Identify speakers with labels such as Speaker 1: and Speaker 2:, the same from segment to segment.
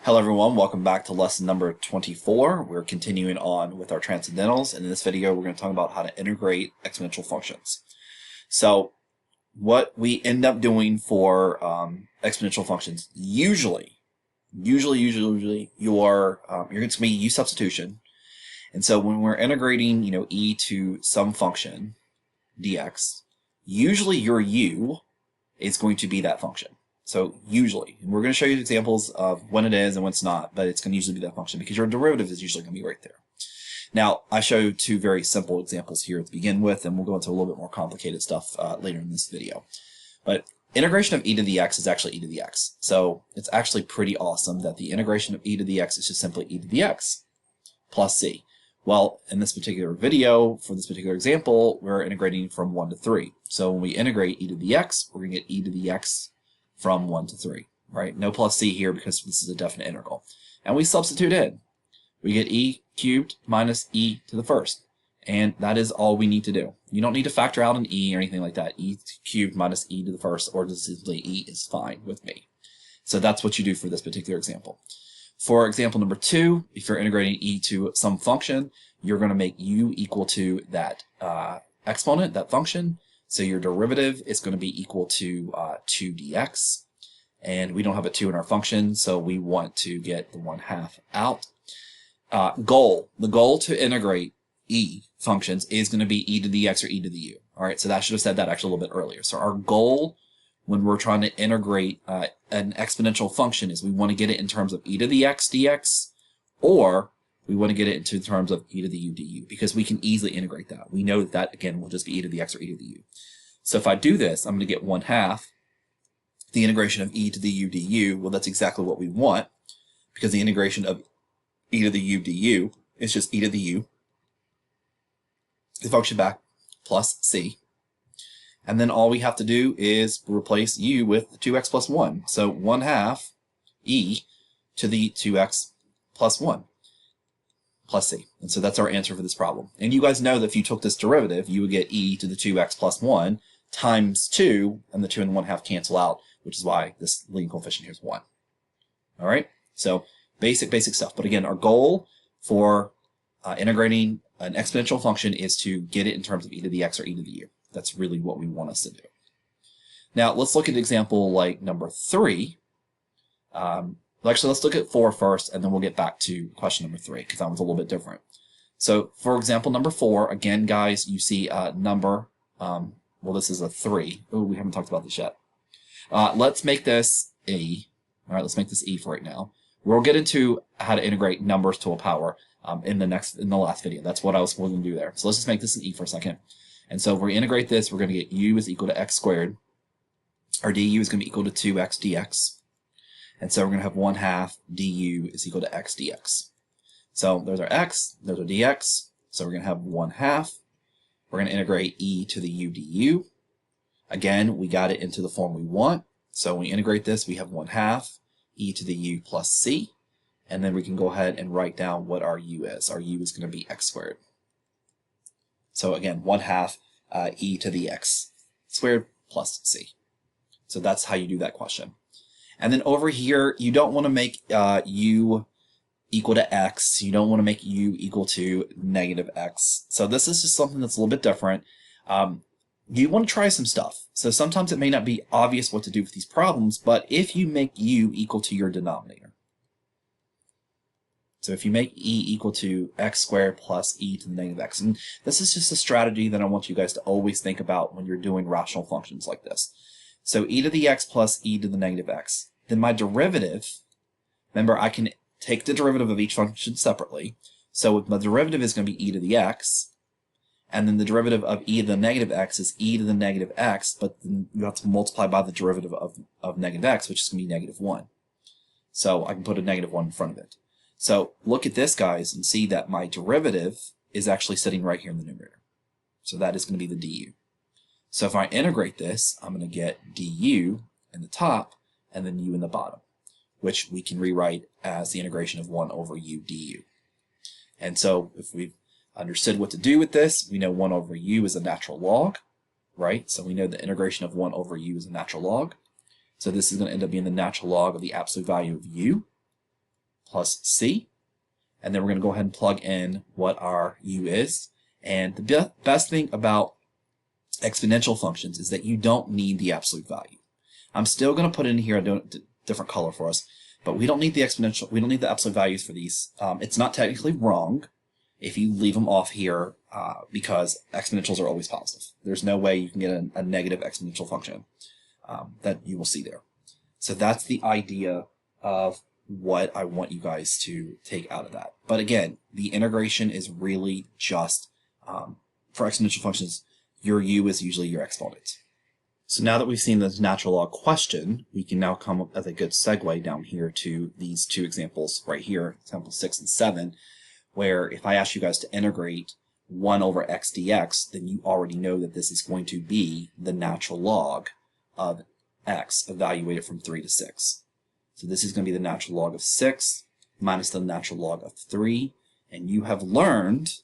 Speaker 1: Hello everyone, welcome back to lesson number 24. We're continuing on with our transcendentals, and in this video we're going to talk about how to integrate exponential functions. So what we end up doing for exponential functions, usually you're going to be u-substitution. And so when we're integrating, e to some function, dx, usually your u is going to be that function. So usually, and we're going to show you examples of when it is and when it's not, but it's going to usually be that function because your derivative is usually going to be right there. Now, I show you two very simple examples here to begin with, and we'll go into a little bit more complicated stuff later in this video. But integration of e to the x is actually e to the x. So it's actually pretty awesome that the integration of e to the x is just simply e to the x plus c. Well, in this particular video, for this particular example, we're integrating from 1 to 3. So when we integrate e to the x, we're going to get e to the x from 1 to 3, right? No plus c here because this is a definite integral. And we substitute in. We get e cubed minus e to the first. And that is all we need to do. You don't need to factor out an e or anything like that. E cubed minus e to the first, or just simply e is fine with me. So that's what you do for this particular example. For example number 2, if you're integrating e to some function, you're going to make u equal to that exponent, that function. So your derivative is going to be equal to 2 dx. And we don't have a 2 in our function, so we want to get the 1/2 out. The goal to integrate e functions is going to be e to the x or e to the u. All right, so that should have said that actually a little bit earlier. So our goal when we're trying to integrate an exponential function is we want to get it in terms of e to the x dx, or we want to get it into terms of e to the u du, because we can easily integrate that. We know that that, again, will just be e to the x or e to the u. So if I do this, I'm going to get 1/2 the integration of e to the u du. Well, that's exactly what we want, because the integration of e to the u du is just e to the u, the function back, plus c. And then all we have to do is replace u with 2x plus 1. So 1/2 e to the 2x plus 1 plus c. And so that's our answer for this problem. And you guys know that if you took this derivative, you would get e to the 2x plus 1 times 2, and the 2 and the 1/2 cancel out, which is why this leading coefficient here is 1. All right? So basic stuff. But again, our goal for integrating an exponential function is to get it in terms of e to the x or e to the u. That's really what we want us to do. Now, let's look at example like number 3. Actually, let's look at 4 first, and then we'll get back to question number 3, because that one's a little bit different. So, for example number 4, again, guys, you see a number, well, this is a 3. Oh, we haven't talked about this yet. Let's make this e. All right, let's make this e for right now. We'll get into how to integrate numbers to a power in the last video. That's what I was going to do there. So let's just make this an e for a second. And so if we integrate this, we're going to get u is equal to x squared. Our du is going to be equal to 2x dx. And so we're going to have 1/2 du is equal to x dx. So there's our x, there's our dx. So we're going to have 1/2. We're going to integrate e to the u du. Again, we got it into the form we want. So when we integrate this, we have 1/2 e to the u plus c. And then we can go ahead and write down what our u is. Our u is going to be x squared. So again, 1/2 e to the x squared plus c. So that's how you do that question. And then over here, you don't want to make u equal to x. You don't want to make u equal to negative x. So this is just something that's a little bit different. You want to try some stuff. So sometimes it may not be obvious what to do with these problems, but if you make u equal to your denominator, so if you make e equal to x squared plus e to the negative x, and this is just a strategy that I want you guys to always think about when you're doing rational functions like this. So e to the x plus e to the negative x. Then my derivative, remember I can take the derivative of each function separately. So my derivative is going to be e to the x, and then the derivative of e to the negative x is e to the negative x, but then you have to multiply by the derivative of negative x, which is going to be negative 1. So I can put a negative 1 in front of it. So look at this, guys, and see that my derivative is actually sitting right here in the numerator. So that is going to be the du. So if I integrate this, I'm going to get du in the top and then u in the bottom, which we can rewrite as the integration of 1 over u du. And so if we've understood what to do with this, we know 1 over u is a natural log, right? So we know the integration of 1 over u is a natural log. So this is going to end up being the natural log of the absolute value of u. plus c. And then we're going to go ahead and plug in what our u is. And the best thing about exponential functions is that you don't need the absolute value. I'm still going to put in here a different color for us, but we don't need the exponential. We don't need the absolute values for these. It's not technically wrong if you leave them off here because exponentials are always positive. There's no way you can get a negative exponential function that you will see there. So that's the idea of what I want you guys to take out of that. But again, the integration is really just for exponential functions, your u is usually your exponent. So now that we've seen this natural log question, we can now come up with a good segue down here to these two examples right here, example 6 and 7, where if I ask you guys to integrate 1 over x dx, then you already know that this is going to be the natural log of x evaluated from 3 to 6. So this is going to be the natural log of 6 minus the natural log of 3, and you have learned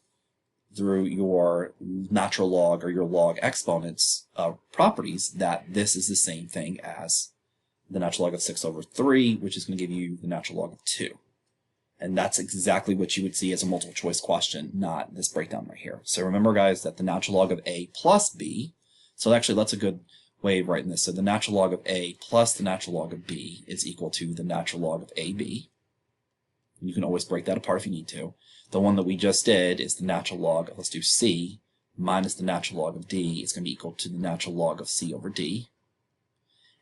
Speaker 1: through your natural log or your log exponents properties that this is the same thing as the natural log of 6 over 3, which is going to give you the natural log of 2. And that's exactly what you would see as a multiple choice question, not this breakdown right here. So remember, guys, that the natural log of a plus b, so actually that's a good way of writing this. So the natural log of a plus the natural log of b is equal to the natural log of ab. You can always break that apart if you need to. The one that we just did is the natural log of, let's do c, minus the natural log of d is going to be equal to the natural log of c over d.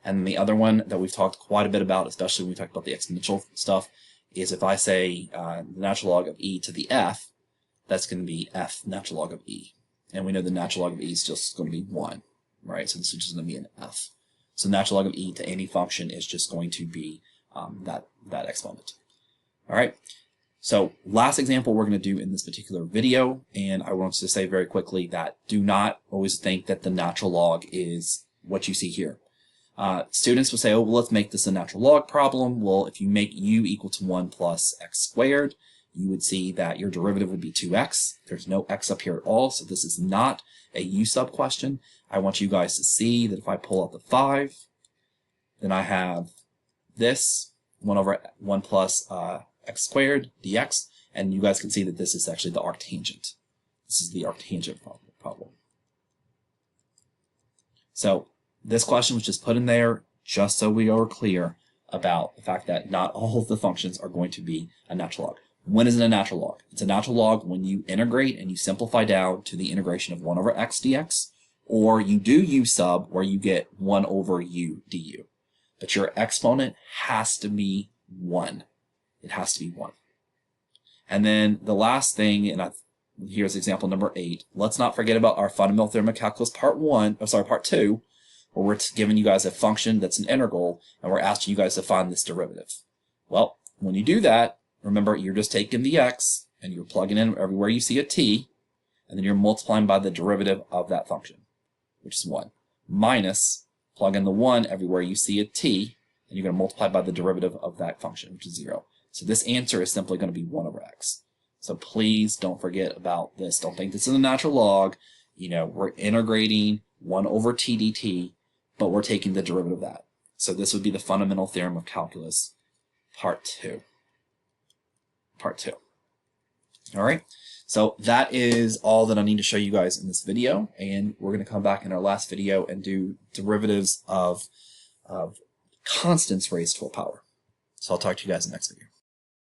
Speaker 1: And then the other one that we've talked quite a bit about, especially when we talked about the exponential stuff, is if I say the natural log of e to the f, that's going to be f natural log of e. And we know the natural log of e is just going to be 1, right? So this is just going to be an f. So natural log of e to any function is just going to be that exponent. All right. So last example we're going to do in this particular video, and I want to say very quickly that do not always think that the natural log is what you see here. Students will say, oh, well, let's make this a natural log problem. Well, if you make u equal to 1 plus x squared, you would see that your derivative would be 2x. There's no x up here at all, so this is not a u-sub question. I want you guys to see that if I pull out the 5, then I have this 1 over 1 plus x squared dx, and you guys can see that this is actually the arctangent. This is the arctangent problem. So this question was just put in there just so we are clear about the fact that not all of the functions are going to be a natural log. When is it a natural log? It's a natural log when you integrate and you simplify down to the integration of 1 over x dx, or you do u sub where you get 1 over u du. But your exponent has to be 1. It has to be 1. And then the last thing, and here's example number 8. Let's not forget about our fundamental theorem of calculus part 2, where we're giving you guys a function that's an integral, and we're asking you guys to find this derivative. Well, when you do that, remember you're just taking the x and you're plugging in everywhere you see a t, and then you're multiplying by the derivative of that function, which is 1, minus plug in the 1 everywhere you see a t, and you're going to multiply by the derivative of that function, which is 0. So this answer is simply going to be 1 over x. So please don't forget about this. Don't think this is a natural log. You know, we're integrating 1 over t dt, but we're taking the derivative of that. So this would be the fundamental theorem of calculus, part 2. Part 2. All right. So that is all that I need to show you guys in this video, and we're going to come back in our last video and do derivatives of constants raised to a power. So I'll talk to you guys in the next video.